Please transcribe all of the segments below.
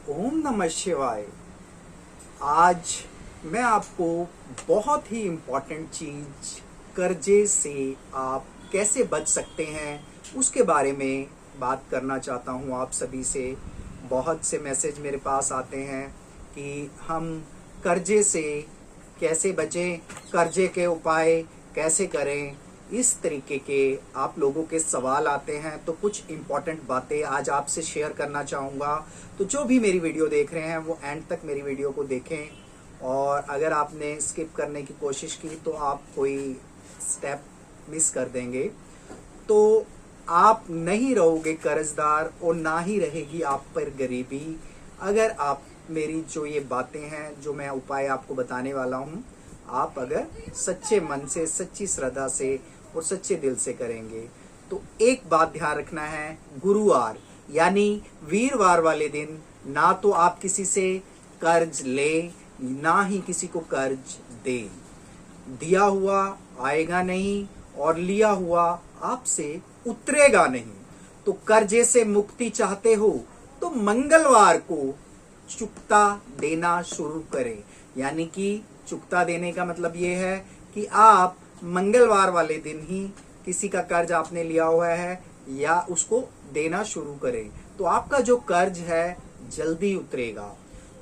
ओम नमः शिवाय। आज मैं आपको बहुत ही इम्पोर्टेंट चीज कर्जे से आप कैसे बच सकते हैं उसके बारे में बात करना चाहता हूं आप सभी से। बहुत से मैसेज मेरे पास आते हैं कि हम कर्जे से कैसे बचें, कर्जे के उपाय कैसे करें, इस तरीके के आप लोगों के सवाल आते हैं। तो कुछ इम्पॉर्टेंट बातें आज आपसे शेयर करना चाहूँगा। तो जो भी मेरी वीडियो देख रहे हैं वो एंड तक मेरी वीडियो को देखें, और अगर आपने स्किप करने की कोशिश की तो आप कोई स्टेप मिस कर देंगे। तो आप नहीं रहोगे कर्जदार और ना ही रहेगी आप पर गरीबी, अगर आप मेरी जो ये बातें हैं, जो मैं उपाय आपको बताने वाला हूँ, आप अगर सच्चे मन से, सच्ची श्रद्धा से और सच्चे दिल से करेंगे। तो एक बात ध्यान रखना है, गुरुवार यानी वीरवार वाले दिन ना तो आप किसी से कर्ज लें, ना ही किसी को कर्ज दें। दिया हुआ आएगा नहीं और लिया हुआ आपसे उतरेगा नहीं। तो कर्जे से मुक्ति चाहते हो तो मंगलवार को चुकता देना शुरू करें। यानी कि चुकता देने का मतलब ये है कि आप मंगलवार वाले दिन ही किसी का कर्ज आपने लिया हुआ है या उसको देना शुरू करें, तो आपका जो कर्ज है जल्दी उतरेगा।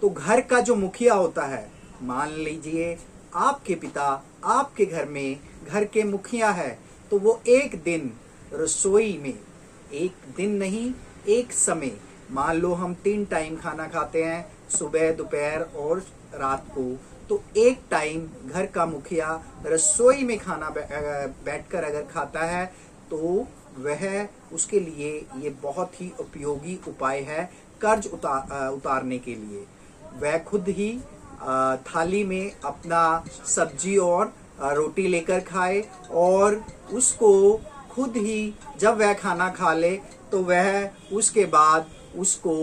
तो घर का जो मुखिया होता है, मान लीजिए आपके पिता आपके घर में घर के मुखिया है, तो वो एक दिन रसोई में, एक दिन नहीं एक समय, मान लो हम 3 टाइम खाना खाते हैं, सुबह दोपहर और रात को, तो एक टाइम घर का मुखिया रसोई में खाना बैठकर अगर खाता है तो वह उसके लिए ये बहुत ही उपयोगी उपाय है कर्ज उतारने के लिए। वह खुद ही थाली में अपना सब्जी और रोटी लेकर खाए, और उसको खुद ही जब वह खाना खा ले तो वह उसके बाद उसको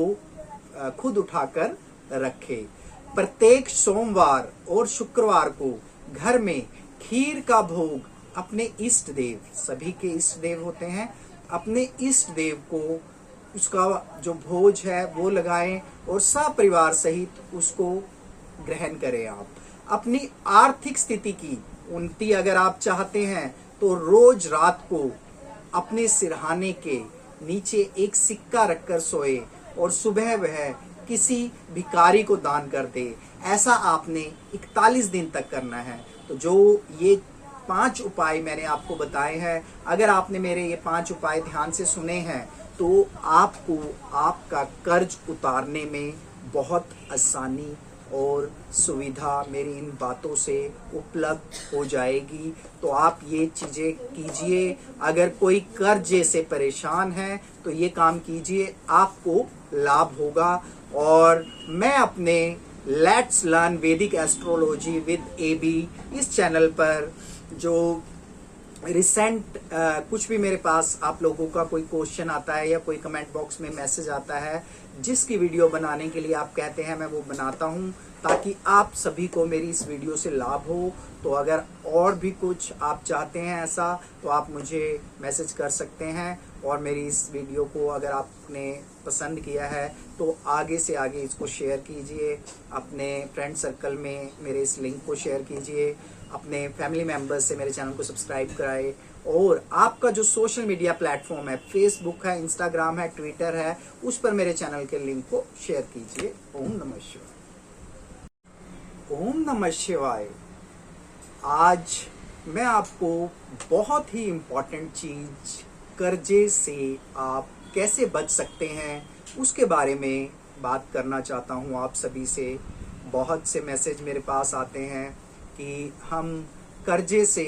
खुद उठाकर रखे। प्रत्येक सोमवार और शुक्रवार को घर में खीर का भोग अपने इष्ट देव, सभी के इष्ट देव होते हैं, अपने इष्ट देव को उसका जो भोज है वो लगाएं और सपरिवार सहित उसको ग्रहण करें। आप अपनी आर्थिक स्थिति की उन्नति अगर आप चाहते हैं तो रोज रात को अपने सिरहाने के नीचे एक सिक्का रखकर सोए और सुबह वह किसी भिखारी को दान कर दे। ऐसा आपने 41 दिन तक करना है। तो जो ये 5 उपाय मैंने आपको बताए हैं, अगर आपने मेरे ये 5 उपाय ध्यान से सुने हैं तो आपको आपका कर्ज उतारने में बहुत आसानी और सुविधा मेरी इन बातों से उपलब्ध हो जाएगी। तो आप ये चीज़ें कीजिए। अगर कोई कर्जे से परेशान है तो ये काम कीजिए, आपको लाभ होगा। और मैं अपने लेट्स लर्न वैदिक एस्ट्रोलॉजी विद एबी इस चैनल पर जो रिसेंट कुछ भी मेरे पास आप लोगों का कोई क्वेश्चन आता है या कोई कमेंट बॉक्स में मैसेज आता है जिसकी वीडियो बनाने के लिए आप कहते हैं, मैं वो बनाता हूं ताकि आप सभी को मेरी इस वीडियो से लाभ हो। तो अगर और भी कुछ आप चाहते हैं ऐसा तो आप मुझे मैसेज कर सकते हैं, और मेरी इस वीडियो को अगर आपने पसंद किया है तो आगे से आगे इसको शेयर कीजिए, अपने फ्रेंड सर्कल में मेरे इस लिंक को शेयर कीजिए, अपने फैमिली मेम्बर्स से मेरे चैनल को सब्सक्राइब कराएं। और आपका जो सोशल मीडिया प्लेटफॉर्म है, फेसबुक है, इंस्टाग्राम है, ट्विटर है, उस पर मेरे चैनल के लिंक को शेयर कीजिए। ओम नमः शिवाय। ओम नमः शिवाय। आज मैं आपको बहुत ही इम्पोर्टेंट चीज कर्जे से आप कैसे बच सकते हैं उसके बारे में बात करना चाहता हूं आप सभी से। बहुत से मैसेज मेरे पास आते हैं कि हम कर्जे से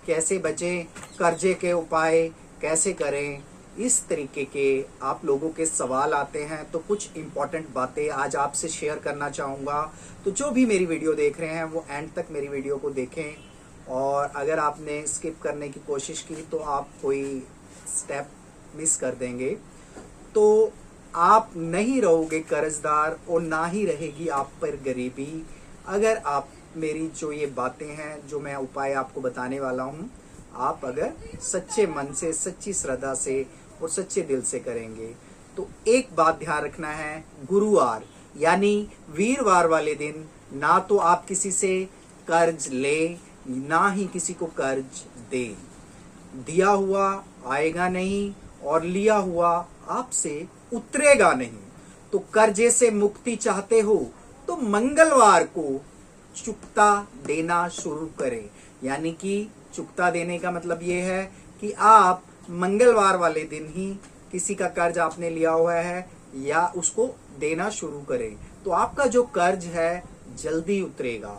कैसे बचें, कर्जे के उपाय कैसे करें, इस तरीके के आप लोगों के सवाल आते हैं। तो कुछ इम्पॉर्टेंट बातें आज आपसे शेयर करना चाहूँगा। तो जो भी मेरी वीडियो देख रहे हैं वो एंड तक मेरी वीडियो को देखें, और अगर आपने स्किप करने की कोशिश की तो आप कोई स्टेप मिस कर देंगे। तो आप नहीं रहोगे कर्जदार और ना ही रहेगी आप पर गरीबी, अगर आप मेरी जो ये बातें हैं, जो मैं उपाय आपको बताने वाला हूँ, आप अगर सच्चे मन से, सच्ची श्रद्धा से और सच्चे दिल से करेंगे। तो तो एक बात ध्यान रखना है, गुरुवार यानी वीरवार वाले दिन ना तो आप किसी से कर्ज ले, ना ही किसी को कर्ज दे। दिया हुआ आएगा नहीं और लिया हुआ आपसे उतरेगा नहीं। तो कर्जे से मुक्ति चाहते हो तो मंगलवार को चुकता देना शुरू करें। यानी कि चुकता देने का मतलब ये है कि आप मंगलवार वाले दिन ही किसी का कर्ज आपने लिया हुआ है या उसको देना शुरू करें, तो आपका जो कर्ज है जल्दी उतरेगा।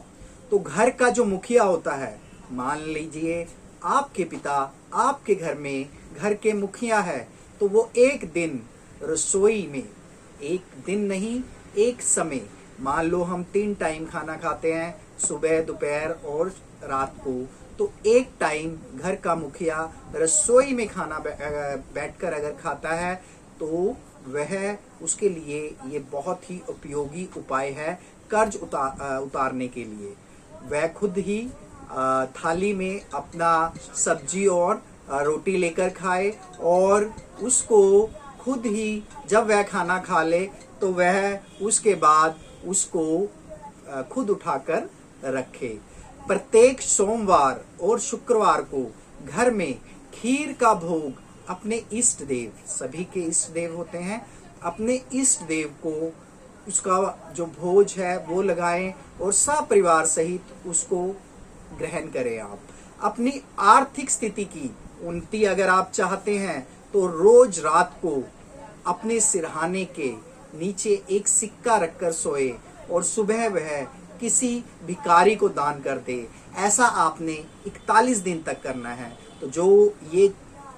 तो घर का जो मुखिया होता है, मान लीजिए आपके पिता आपके घर में घर के मुखिया है, तो वो एक दिन रसोई में, एक दिन नहीं एक समय, मान लो हम 3 टाइम खाना खाते हैं, सुबह दोपहर और रात को, तो एक टाइम घर का मुखिया रसोई में खाना बैठकर अगर खाता है तो वह उसके लिए ये बहुत ही उपयोगी उपाय है कर्ज उतारने के लिए। वह खुद ही थाली में अपना सब्जी और रोटी लेकर खाए और उसको खुद ही जब वह खाना खा ले तो वह उसके बाद उसको खुद उठाकर रखे। प्रत्येक सोमवार और शुक्रवार को घर में खीर का भोग अपने इष्ट देव, सभी के इष्ट देव होते हैं, अपने इष्ट देव को उसका जो भोज है वो लगाएं और सपरिवार सहित उसको ग्रहण करें। आप अपनी आर्थिक स्थिति की उन्नति अगर आप चाहते हैं तो रोज रात को अपने सिरहाने के नीचे एक सिक्का रखकर सोए और सुबह वह किसी भिखारी को दान कर दे। ऐसा आपने 41 दिन तक करना है। तो जो ये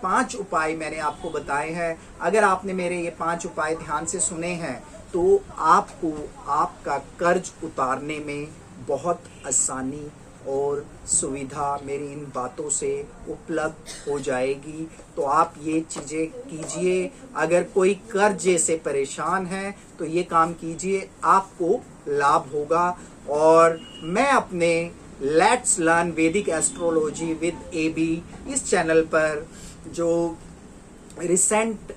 5 उपाय मैंने आपको बताए हैं, अगर आपने मेरे ये 5 उपाय ध्यान से सुने हैं तो आपको आपका कर्ज उतारने में बहुत आसानी और सुविधा मेरी इन बातों से उपलब्ध हो जाएगी। तो आप ये चीज़ें कीजिए। अगर कोई कर्जे से परेशान है तो ये काम कीजिए, आपको लाभ होगा। और मैं अपने लेट्स लर्न वैदिक एस्ट्रोलॉजी विद AB इस चैनल पर जो रिसेंट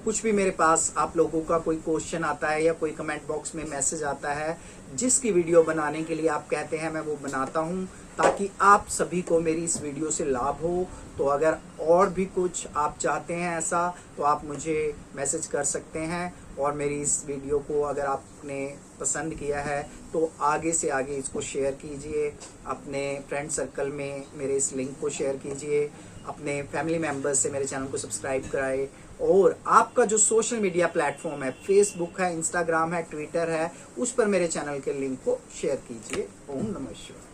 कुछ भी मेरे पास आप लोगों का कोई क्वेश्चन आता है या कोई कमेंट बॉक्स में मैसेज आता है जिसकी वीडियो बनाने के लिए आप कहते हैं, मैं वो बनाता हूं ताकि आप सभी को मेरी इस वीडियो से लाभ हो। तो अगर और भी कुछ आप चाहते हैं ऐसा तो आप मुझे मैसेज कर सकते हैं और मेरी इस वीडियो को अगर आपने पसंद किया है तो आगे से आगे इसको शेयर कीजिए, अपने फ्रेंड सर्कल में मेरे इस लिंक को शेयर कीजिए, अपने फैमिली मेम्बर्स से मेरे चैनल को सब्सक्राइब कराएं। और आपका जो सोशल मीडिया प्लेटफॉर्म है, फेसबुक है, इंस्टाग्राम है, ट्विटर है, उस पर मेरे चैनल के लिंक को शेयर कीजिए। ओम नमः शिवाय।